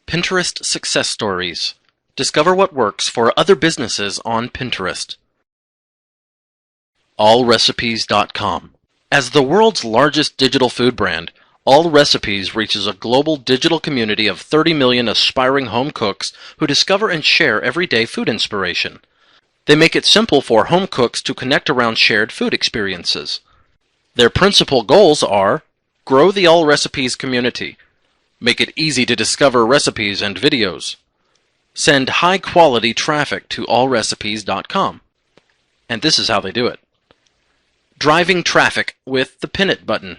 Pinterest Success Stories. Discover what works for other businesses on Pinterest. AllRecipes.com. As the world's largest digital food brand, All Recipes reaches a global digital community of 30 million aspiring home cooks who discover and share everyday food inspiration. They make it simple for home cooks to connect around shared food experiences. Their principal goals are: grow the All Recipes community, make it easy to discover recipes and videos, send high-quality traffic to allrecipes.com. And this is how they do it. Driving traffic with the Pin It button.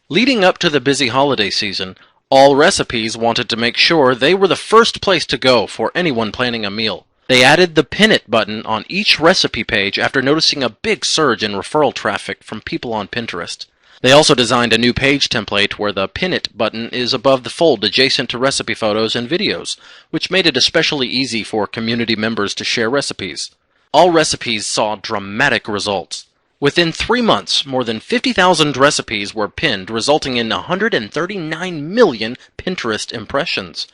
Leading up to the busy holiday season, All Recipes wanted to make sure they were the first place to go for anyone planning a meal. They added the Pin It button on each recipe page after noticing a big surge in referral traffic from people on Pinterest. They also designed a new page template where the Pin It button is above the fold adjacent to recipe photos and videos, which made it especially easy for community members to share recipes. All Recipes saw dramatic results. Within 3 months, more than 50,000 recipes were pinned, resulting in 139 million Pinterest impressions.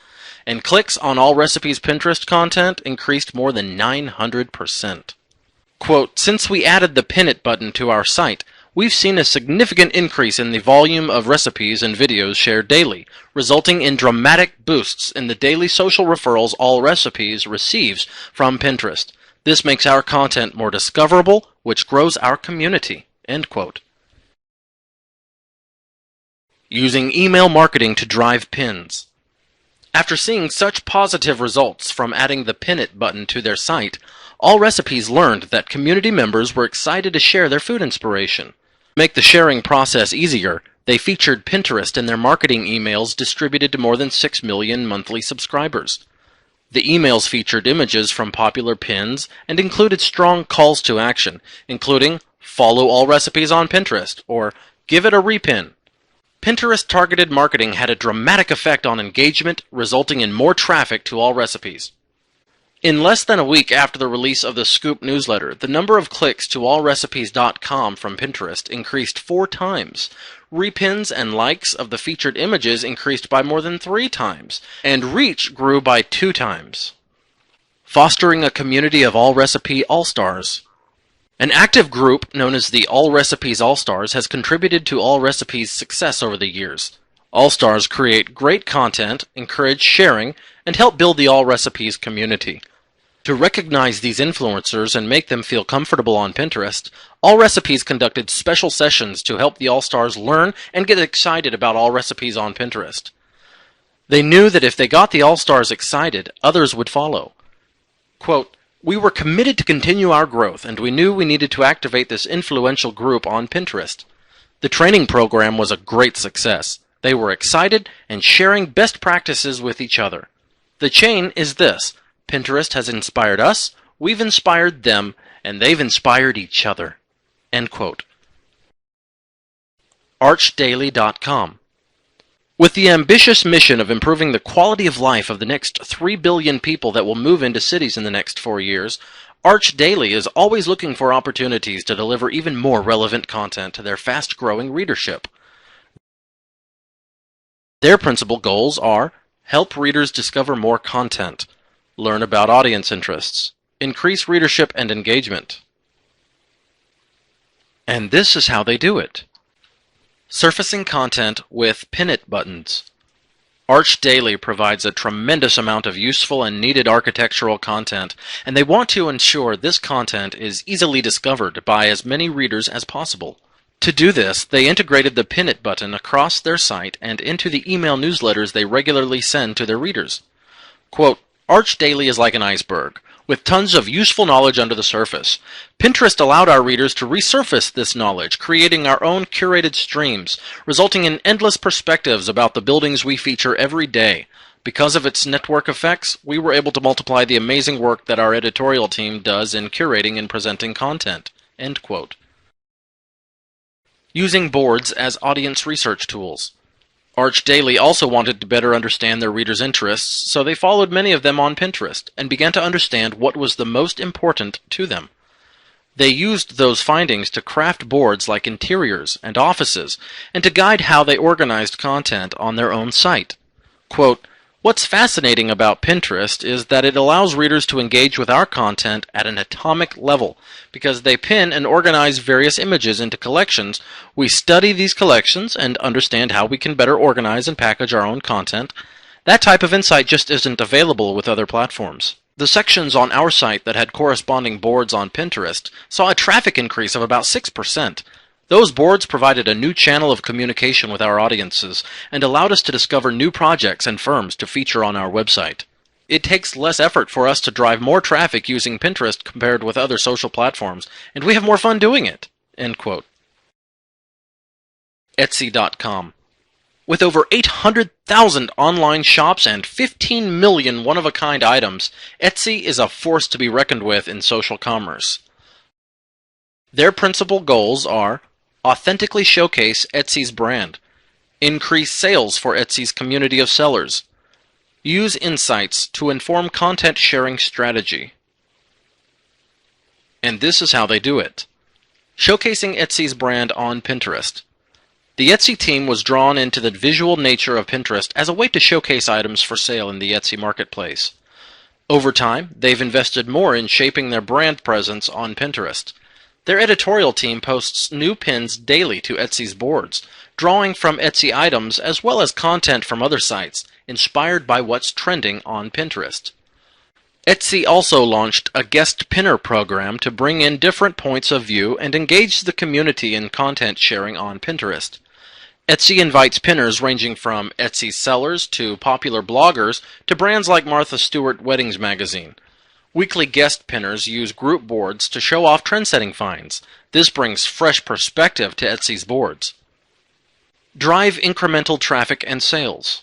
And clicks on All Recipes Pinterest content increased more than 900%. Quote, "Since we added the Pin It button to our site, we've seen a significant increase in the volume of recipes and videos shared daily, resulting in dramatic boosts in the daily social referrals All Recipes receives from Pinterest. This makes our content more discoverable, which grows our community." End quote. Using email marketing to drive pins. After seeing such positive results from adding the Pin It button to their site, All Recipes learned that community members were excited to share their food inspiration. To make the sharing process easier, they featured Pinterest in their marketing emails distributed to more than 6 million monthly subscribers. The emails featured images from popular pins and included strong calls to action, including "Follow All Recipes on Pinterest" or "Give it a repin." Pinterest targeted marketing had a dramatic effect on engagement, resulting in more traffic to All Recipes. In less than a week after the release of the Scoop newsletter, the number of clicks to allrecipes.com from Pinterest increased 4 times. Repins and likes of the featured images increased by more than 3 times, and reach grew by 2 times. Fostering a community of All Recipe All-Stars. An active group known as the All Recipes All-Stars has contributed to All Recipes' success over the years. All-Stars create great content, encourage sharing, and help build the All Recipes community. To recognize these influencers and make them feel comfortable on Pinterest, All Recipes conducted special sessions to help the All-Stars learn and get excited about All Recipes on Pinterest. They knew that if they got the All-Stars excited, others would follow. Quote, "We were committed to continue our growth, and we knew we needed to activate this influential group on Pinterest. The training program was a great success. They were excited and sharing best practices with each other. The chain is this: Pinterest has inspired us, we've inspired them, and they've inspired each other." End quote. ArchDaily.com. With the ambitious mission of improving the quality of life of the next 3 billion people that will move into cities in the next 4 years, ArchDaily is always looking for opportunities to deliver even more relevant content to their fast-growing readership. Their principal goals are: help readers discover more content, learn about audience interests, increase readership and engagement. And this is how they do it. Surfacing content with Pin It buttons. ArchDaily provides a tremendous amount of useful and needed architectural content, and they want to ensure this content is easily discovered by as many readers as possible. To do this, they integrated the Pin It button across their site and into the email newsletters they regularly send to their readers. Quote, "ArchDaily is like an iceberg, with tons of useful knowledge under the surface. Pinterest allowed our readers to resurface this knowledge, creating our own curated streams, resulting in endless perspectives about the buildings we feature every day. Because of its network effects, we were able to multiply the amazing work that our editorial team does in curating and presenting content." End quote. Using boards as audience research tools. ArchDaily also wanted to better understand their readers' interests, so they followed many of them on Pinterest and began to understand what was the most important to them. They used those findings to craft boards like interiors and offices, and to guide how they organized content on their own site. Quote, What's fascinating about Pinterest is that it allows readers to engage with our content at an atomic level because they pin and organize various images into collections. We study these collections and understand how we can better organize and package our own content. That type of insight just isn't available with other platforms. The sections on our site that had corresponding boards on Pinterest saw a traffic increase of about 6%. Those boards provided a new channel of communication with our audiences and allowed us to discover new projects and firms to feature on our website. It takes less effort for us to drive more traffic using Pinterest compared with other social platforms, and we have more fun doing it." End quote. Etsy.com. With over 800,000 online shops and 15 million one-of-a-kind items, Etsy is a force to be reckoned with in social commerce. Their principal goals are authentically showcase Etsy's brand, increase sales for Etsy's community of sellers, use insights to inform content sharing strategy. And this is how they do it. Showcasing Etsy's brand on Pinterest. The Etsy team was drawn into the visual nature of Pinterest as a way to showcase items for sale in the Etsy marketplace. Over time, they've invested more in shaping their brand presence on Pinterest. Their editorial team posts new pins daily to Etsy's boards, drawing from Etsy items as well as content from other sites, inspired by what's trending on Pinterest. Etsy also launched a guest pinner program to bring in different points of view and engage the community in content sharing on Pinterest. Etsy invites pinners ranging from Etsy sellers to popular bloggers to brands like Martha Stewart Weddings Magazine. Weekly guest pinners use group boards to show off trendsetting finds. This brings fresh perspective to Etsy's boards. Drive incremental traffic and sales.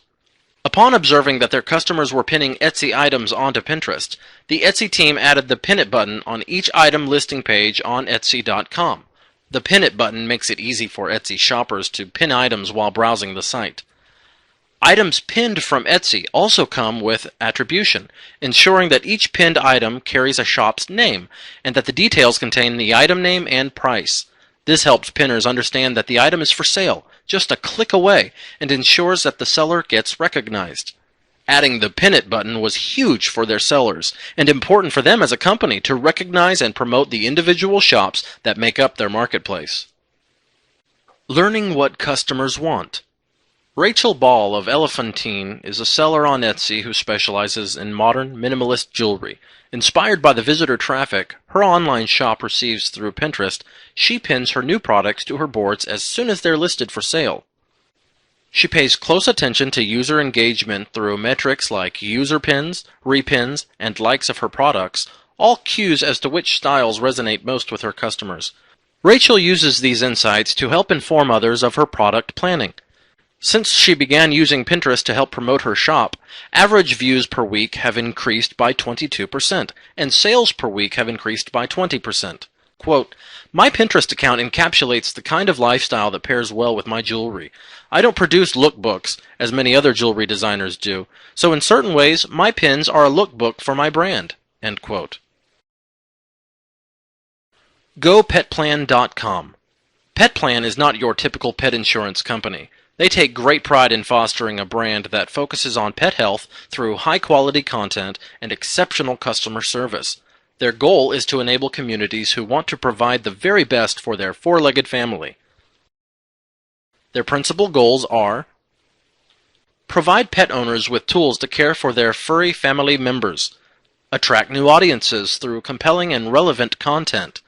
Upon observing that their customers were pinning Etsy items onto Pinterest, the Etsy team added the Pin It button on each item listing page on Etsy.com. The Pin It button makes it easy for Etsy shoppers to pin items while browsing the site. Items pinned from Etsy also come with attribution, ensuring that each pinned item carries a shop's name and that the details contain the item name and price. This helps pinners understand that the item is for sale, just a click away, and ensures that the seller gets recognized. Adding the Pin It button was huge for their sellers, and important for them as a company to recognize and promote the individual shops that make up their marketplace. Learning what customers want. Rachel Ball of Elephantine is a seller on Etsy who specializes in modern, minimalist jewelry. Inspired by the visitor traffic her online shop receives through Pinterest, she pins her new products to her boards as soon as they're listed for sale. She pays close attention to user engagement through metrics like user pins, repins, and likes of her products, all cues as to which styles resonate most with her customers. Rachel uses these insights to help inform others of her product planning. Since she began using Pinterest to help promote her shop, average views per week have increased by 22%, and sales per week have increased by 20%. Quote, "My Pinterest account encapsulates the kind of lifestyle that pairs well with my jewelry. I don't produce lookbooks, as many other jewelry designers do, so in certain ways, my pins are a lookbook for my brand." End quote. GoPetPlan.com. PetPlan is not your typical pet insurance company. They take great pride in fostering a brand that focuses on pet health through high-quality content and exceptional customer service. Their goal is to enable communities who want to provide the very best for their four-legged family. Their principal goals are: provide pet owners with tools to care for their furry family members, attract new audiences through compelling and relevant content,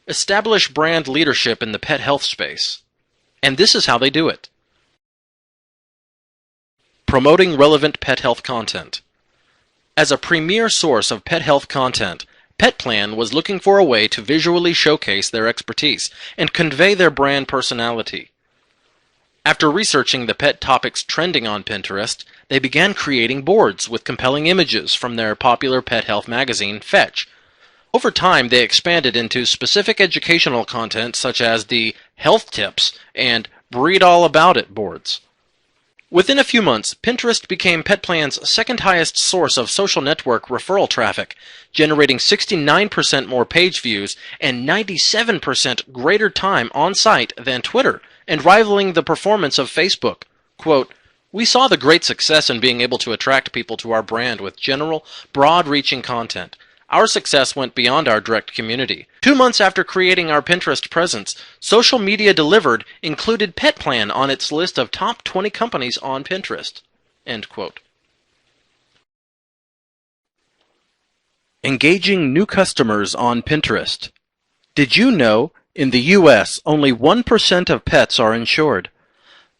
establish brand leadership in the pet health space. And this is how they do it. Promoting relevant pet health content. As a premier source of pet health content, PetPlan was looking for a way to visually showcase their expertise and convey their brand personality. After researching the pet topics trending on Pinterest, they began creating boards with compelling images from their popular pet health magazine, Fetch. Over time, they expanded into specific educational content such as the Health Tips and Breed All About It boards. Within a few months, Pinterest became PetPlan's second highest source of social network referral traffic, generating 69% more page views and 97% greater time on site than Twitter, and rivaling the performance of Facebook. Quote, We saw the great success in being able to attract people to our brand with general, broad-reaching content. Our success went beyond our direct community. 2 months after creating our Pinterest presence, Social Media Delivered included Petplan on its list of top 20 companies on Pinterest. End quote. Engaging new customers on Pinterest. Did you know, in the US, only 1% of pets are insured?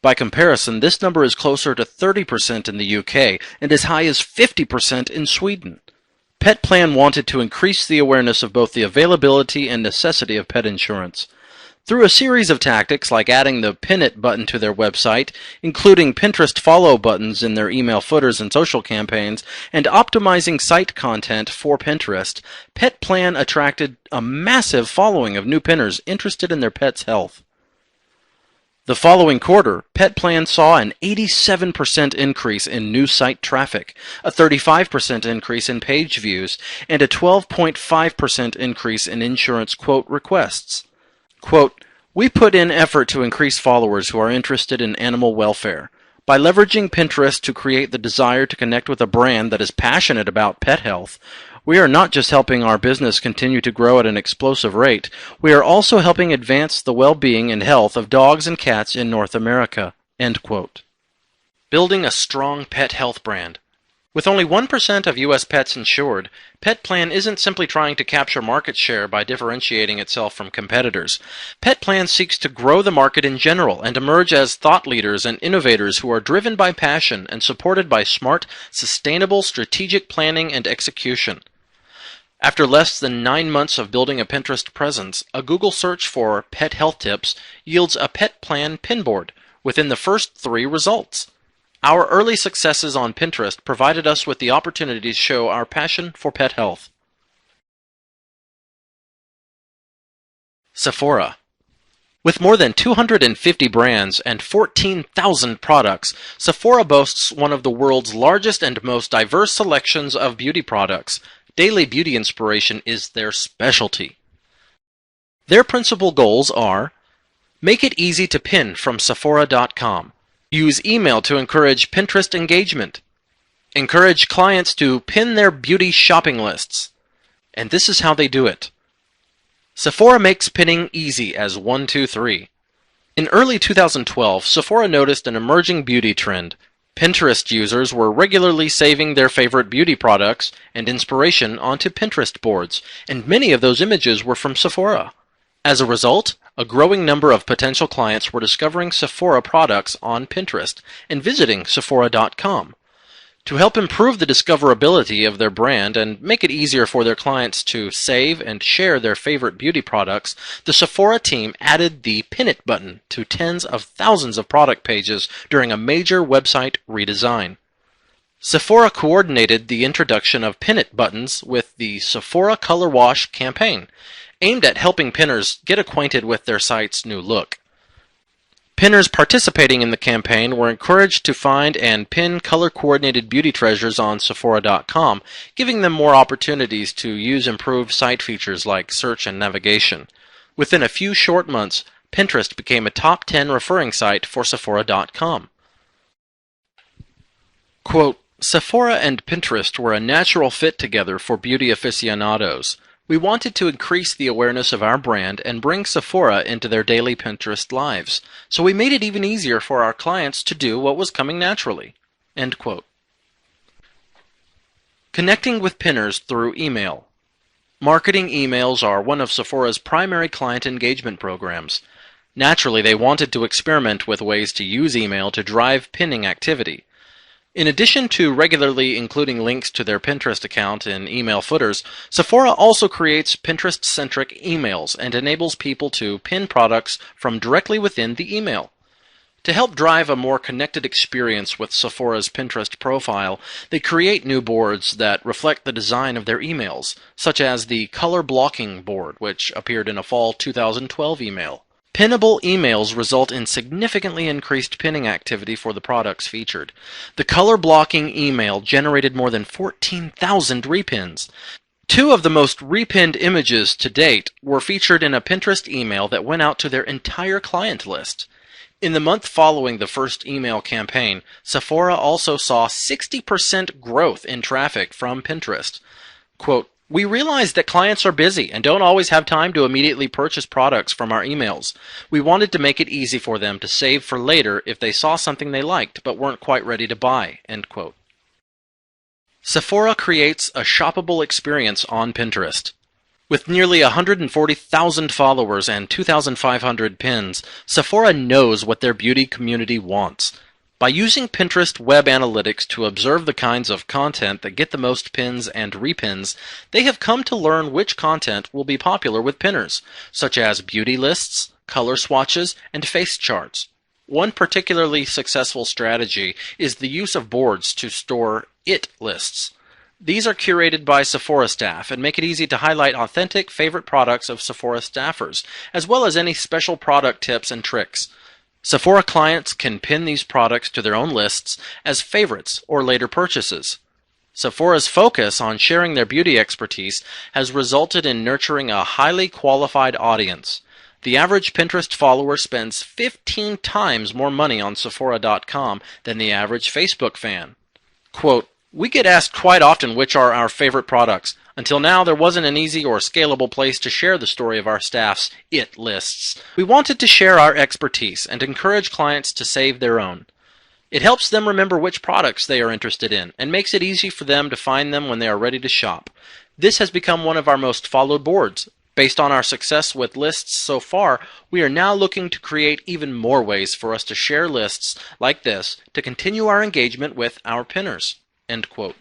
By comparison, this number is closer to 30% in the UK and as high as 50% in Sweden. Petplan wanted to increase the awareness of both the availability and necessity of pet insurance. Through a series of tactics like adding the Pin It button to their website, including Pinterest follow buttons in their email footers and social campaigns, and optimizing site content for Pinterest, Petplan attracted a massive following of new pinners interested in their pet's health. The following quarter, Petplan saw an 87% increase in new site traffic, a 35% increase in page views, and a 12.5% increase in insurance quote requests. Quote, "We put in effort to increase followers who are interested in animal welfare. By leveraging Pinterest to create the desire to connect with a brand that is passionate about pet health, we are not just helping our business continue to grow at an explosive rate, we are also helping advance the well-being and health of dogs and cats in North America." End quote. Building a strong pet health brand. With only 1% of U.S. pets insured, Petplan isn't simply trying to capture market share by differentiating itself from competitors. Petplan seeks to grow the market in general and emerge as thought leaders and innovators who are driven by passion and supported by smart, sustainable strategic planning and execution. After less than 9 months of building a Pinterest presence, a Google search for pet health tips yields a Petplan pinboard within the first 3 results. Our early successes on Pinterest provided us with the opportunity to show our passion for pet health. Sephora. With more than 250 brands and 14,000 products, Sephora boasts one of the world's largest and most diverse selections of beauty products. Daily beauty inspiration is their specialty. Their principal goals are: make it easy to pin from Sephora.com. Use email to encourage Pinterest engagement. Encourage clients to pin their beauty shopping lists. And this is how they do it. Sephora makes pinning easy as 1, 2, 3. In early 2012, Sephora noticed an emerging beauty trend. Pinterest users were regularly saving their favorite beauty products and inspiration onto Pinterest boards, and many of those images were from Sephora. As a result, a growing number of potential clients were discovering Sephora products on Pinterest and visiting Sephora.com. To help improve the discoverability of their brand and make it easier for their clients to save and share their favorite beauty products, the Sephora team added the Pin It button to tens of thousands of product pages during a major website redesign. Sephora coordinated the introduction of Pin It buttons with the Sephora Color Wash campaign, aimed at helping pinners get acquainted with their site's new look. Pinners participating in the campaign were encouraged to find and pin color-coordinated beauty treasures on Sephora.com, giving them more opportunities to use improved site features like search and navigation. Within a few short months, Pinterest became a top 10 referring site for Sephora.com. Quote, "Sephora and Pinterest were a natural fit together for beauty aficionados. We wanted to increase the awareness of our brand and bring Sephora into their daily Pinterest lives, so we made it even easier for our clients to do what was coming naturally." End quote. Connecting with pinners through email. Marketing emails are one of Sephora's primary client engagement programs. Naturally, they wanted to experiment with ways to use email to drive pinning activity. In addition to regularly including links to their Pinterest account in email footers, Sephora also creates Pinterest-centric emails and enables people to pin products from directly within the email. To help drive a more connected experience with Sephora's Pinterest profile, they create new boards that reflect the design of their emails, such as the Color Blocking board, which appeared in a fall 2012 email. Pinnable emails result in significantly increased pinning activity for the products featured. The color blocking email generated more than 14,000 repins. 2 of the most repinned images to date were featured in a Pinterest email that went out to their entire client list. In the month following the first email campaign, Sephora also saw 60% growth in traffic from Pinterest. Quote, "We realize that clients are busy and don't always have time to immediately purchase products from our emails. We wanted to make it easy for them to save for later if they saw something they liked but weren't quite ready to buy." End quote. Sephora creates a shoppable experience on Pinterest. With nearly 140,000 followers and 2,500 pins, Sephora knows what their beauty community wants. By using Pinterest web analytics to observe the kinds of content that get the most pins and repins, they have come to learn which content will be popular with pinners, such as beauty lists, color swatches, and face charts. One particularly successful strategy is the use of boards to store it lists. These are curated by Sephora staff and make it easy to highlight authentic favorite products of Sephora staffers, as well as any special product tips and tricks. Sephora clients can pin these products to their own lists as favorites or later purchases. Sephora's focus on sharing their beauty expertise has resulted in nurturing a highly qualified audience. The average Pinterest follower spends 15 times more money on Sephora.com than the average Facebook fan. Quote, "We get asked quite often which are our favorite products. Until now, there wasn't an easy or scalable place to share the story of our staff's IT lists. We wanted to share our expertise and encourage clients to save their own. It helps them remember which products they are interested in and makes it easy for them to find them when they are ready to shop. This has become one of our most followed boards. Based on our success with lists so far, we are now looking to create even more ways for us to share lists like this to continue our engagement with our pinners." End quote.